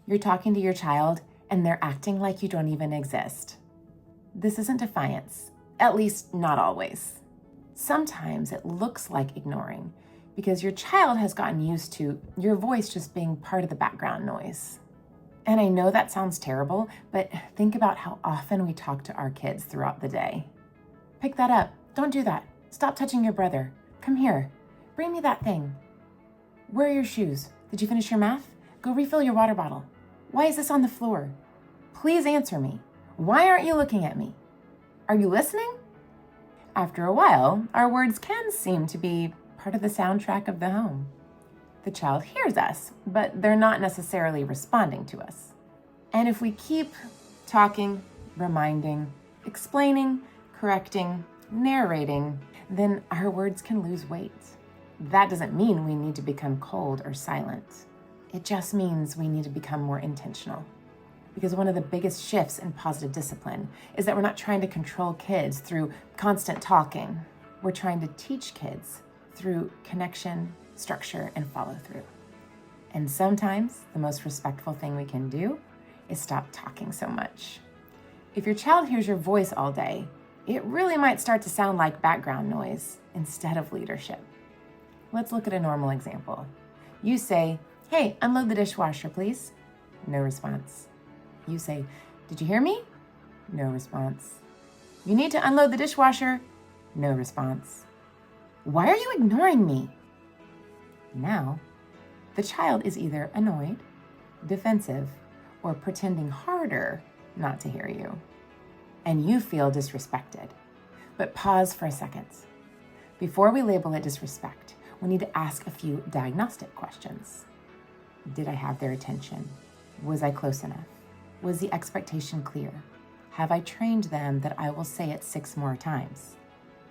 You're talking to your child and they're acting like you don't even exist. This isn't defiance, at least not always. Sometimes it looks like ignoring because your child has gotten used to your voice just being part of the background noise. And I know that sounds terrible, but think about how often we talk to our kids throughout the day. Pick that up. Don't do that. Stop touching your brother. Come here. Bring me that thing. Where are your shoes? Did you finish your math? Go refill your water bottle. Why is this on the floor? Please answer me. Why aren't you looking at me? Are you listening? After a while, our words can seem to be part of the soundtrack of the home. The child hears us, but they're not necessarily responding to us. And if we keep talking, reminding, explaining, correcting, narrating, then our words can lose weight. That doesn't mean we need to become cold or silent. It just means we need to become more intentional. Because one of the biggest shifts in positive discipline is that we're not trying to control kids through constant talking. We're trying to teach kids through connection, structure, and follow through. And sometimes the most respectful thing we can do is stop talking so much. If your child hears your voice all day, it really might start to sound like background noise instead of leadership. Let's look at a normal example. You say, "Hey, unload the dishwasher, please." No response. You say, "Did you hear me?" No response. "You need to unload the dishwasher." No response. "Why are you ignoring me?" Now, the child is either annoyed, defensive, or pretending harder not to hear you. And you feel disrespected. But pause for a second. Before we label it disrespect, we need to ask a few diagnostic questions. Did I have their attention? Was I close enough? Was the expectation clear? Have I trained them that I will say it 6 more times?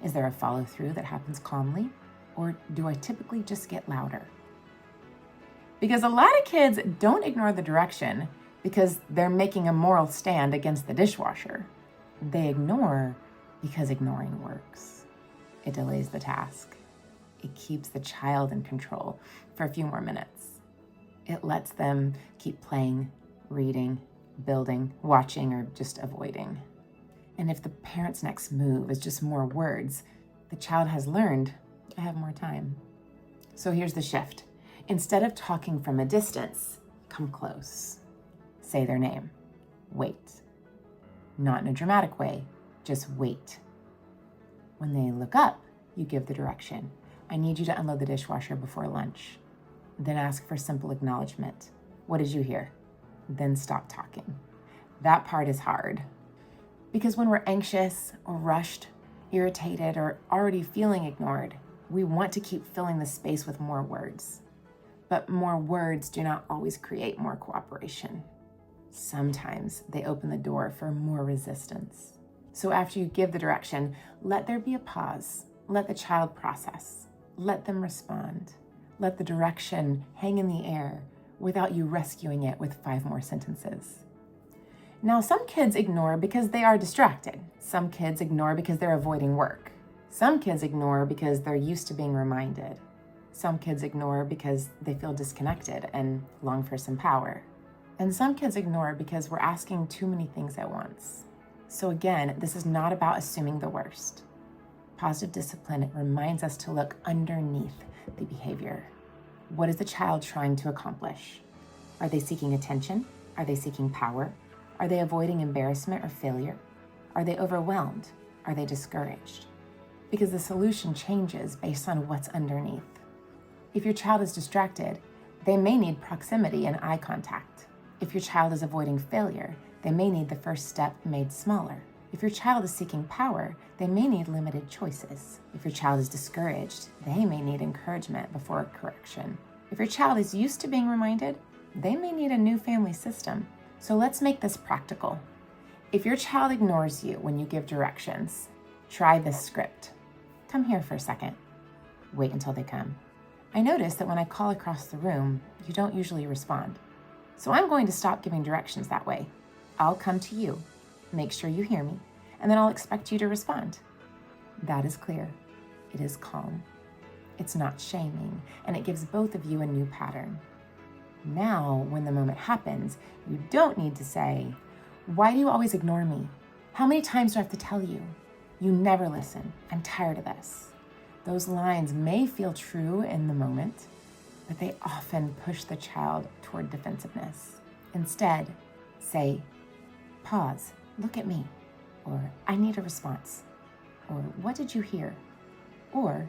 Is there a follow-through that happens calmly? Or do I typically just get louder? Because a lot of kids don't ignore the direction because they're making a moral stand against the dishwasher. They ignore because ignoring works. It delays the task. It keeps the child in control for a few more minutes. It lets them keep playing, reading, building, watching, or just avoiding. And if the parent's next move is just more words, the child has learned, I have more time. So here's the shift. Instead of talking from a distance, come close. Say their name. Wait. Not in a dramatic way, just wait. When they look up, you give the direction. I need you to unload the dishwasher before lunch. Then ask for simple acknowledgement. What did you hear? Then stop talking. That part is hard. Because when we're anxious or rushed, irritated, or already feeling ignored, we want to keep filling the space with more words. But more words do not always create more cooperation. Sometimes they open the door for more resistance. So after you give the direction, let there be a pause. Let the child process. Let them respond. Let the direction hang in the air without you rescuing it with 5 more sentences. Now, some kids ignore because they are distracted. Some kids ignore because they're avoiding work. Some kids ignore because they're used to being reminded. Some kids ignore because they feel disconnected and long for some power. And some kids ignore because we're asking too many things at once. So again, this is not about assuming the worst. Positive discipline reminds us to look underneath the behavior. What is the child trying to accomplish? Are they seeking attention? Are they seeking power? Are they avoiding embarrassment or failure? Are they overwhelmed? Are they discouraged? Because the solution changes based on what's underneath. If your child is distracted, they may need proximity and eye contact. If your child is avoiding failure, they may need the first step made smaller. If your child is seeking power, they may need limited choices. If your child is discouraged, they may need encouragement before correction. If your child is used to being reminded, they may need a new family system. So let's make this practical. If your child ignores you when you give directions, try this script. Come here for a second. Wait until they come. I notice that when I call across the room, you don't usually respond. So I'm going to stop giving directions that way. I'll come to you, make sure you hear me, and then I'll expect you to respond. That is clear. It is calm. It's not shaming, and it gives both of you a new pattern. Now, when the moment happens, you don't need to say, "Why do you always ignore me? How many times do I have to tell you? You never listen. I'm tired of this." Those lines may feel true in the moment, but they often push the child toward defensiveness. Instead, say, "Pause, look at me," or "I need a response," or "What did you hear?" Or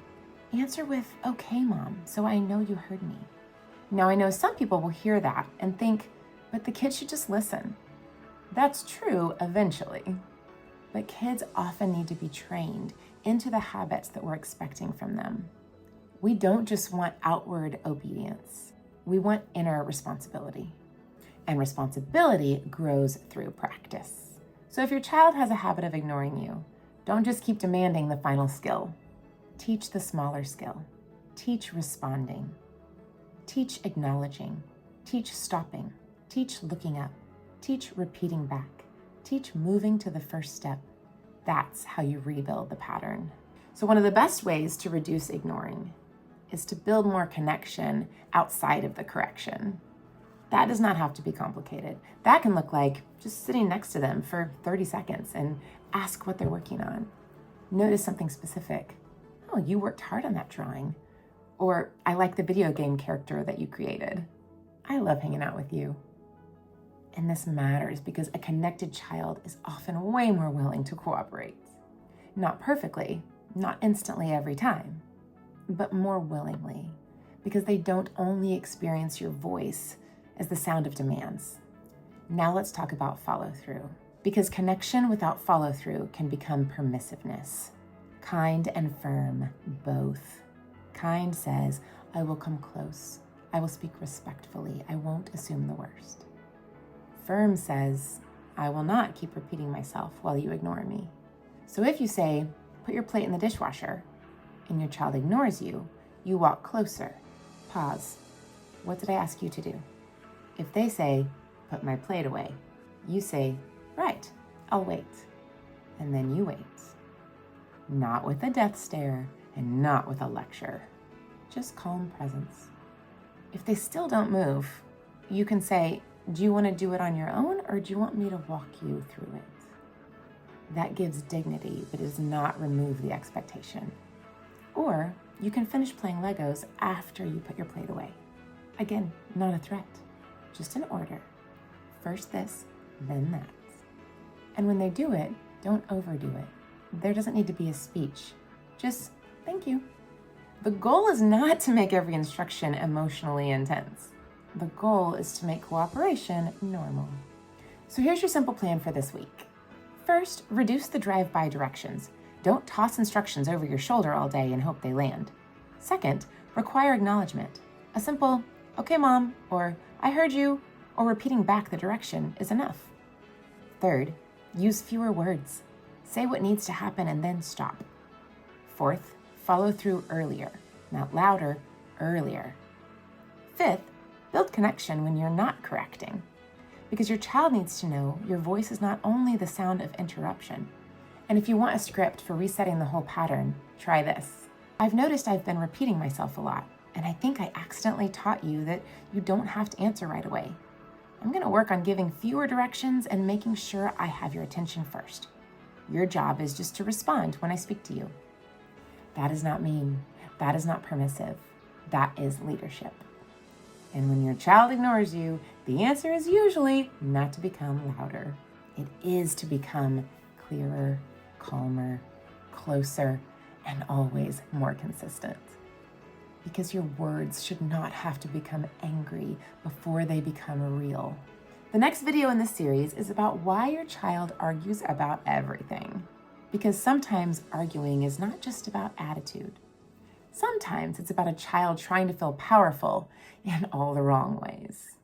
answer with, "Okay, Mom, so I know you heard me." Now, I know some people will hear that and think, but the kid should just listen. That's true eventually, but kids often need to be trained into the habits that we're expecting from them. We don't just want outward obedience. We want inner responsibility. And responsibility grows through practice. So if your child has a habit of ignoring you, don't just keep demanding the final skill. Teach the smaller skill. Teach responding. Teach acknowledging. Teach stopping. Teach looking up. Teach repeating back. Teach moving to the first step. That's how you rebuild the pattern. So one of the best ways to reduce ignoring is to build more connection outside of the correction. That does not have to be complicated. That can look like just sitting next to them for 30 seconds and ask what they're working on. Notice something specific. "Oh, you worked hard on that drawing." Or, "I like the video game character that you created. I love hanging out with you." And this matters because a connected child is often way more willing to cooperate. Not perfectly, not instantly every time, but more willingly, because they don't only experience your voice as the sound of demands. Now let's talk about follow-through, because connection without follow-through can become permissiveness. Kind and firm, both. Kind says, "I will come close. I will speak respectfully. I won't assume the worst." Firm says, "I will not keep repeating myself while you ignore me." So if you say, "Put your plate in the dishwasher," and your child ignores you, you walk closer. Pause. "What did I ask you to do?" If they say, "Put my plate away," you say, "Right, I'll wait." And then you wait. Not with a death stare and not with a lecture. Just calm presence. If they still don't move, you can say, "Do you want to do it on your own or do you want me to walk you through it?" That gives dignity, but does not remove the expectation. Or you can finish playing Legos after you put your plate away. Again, not a threat, just an order. First this, then that. And when they do it, don't overdo it. There doesn't need to be a speech. Just, "Thank you." The goal is not to make every instruction emotionally intense. The goal is to make cooperation normal. So here's your simple plan for this week. First, reduce the drive-by directions. Don't toss instructions over your shoulder all day and hope they land. Second, require acknowledgement. A simple, "Okay, Mom," or "I heard you," or repeating back the direction is enough. Third, use fewer words. Say what needs to happen and then stop. Fourth, follow through earlier, not louder, earlier. Fifth, build connection when you're not correcting, because your child needs to know your voice is not only the sound of interruption. And if you want a script for resetting the whole pattern, try this. "I've noticed I've been repeating myself a lot, and I think I accidentally taught you that you don't have to answer right away. I'm going to work on giving fewer directions and making sure I have your attention first. Your job is just to respond when I speak to you." That is not mean. That is not permissive. That is leadership. And when your child ignores you, the answer is usually not to become louder. It is to become clearer, calmer, closer, and always more consistent. Because your words should not have to become angry before they become real. The next video in this series is about why your child argues about everything. Because sometimes arguing is not just about attitude. Sometimes it's about a child trying to feel powerful in all the wrong ways.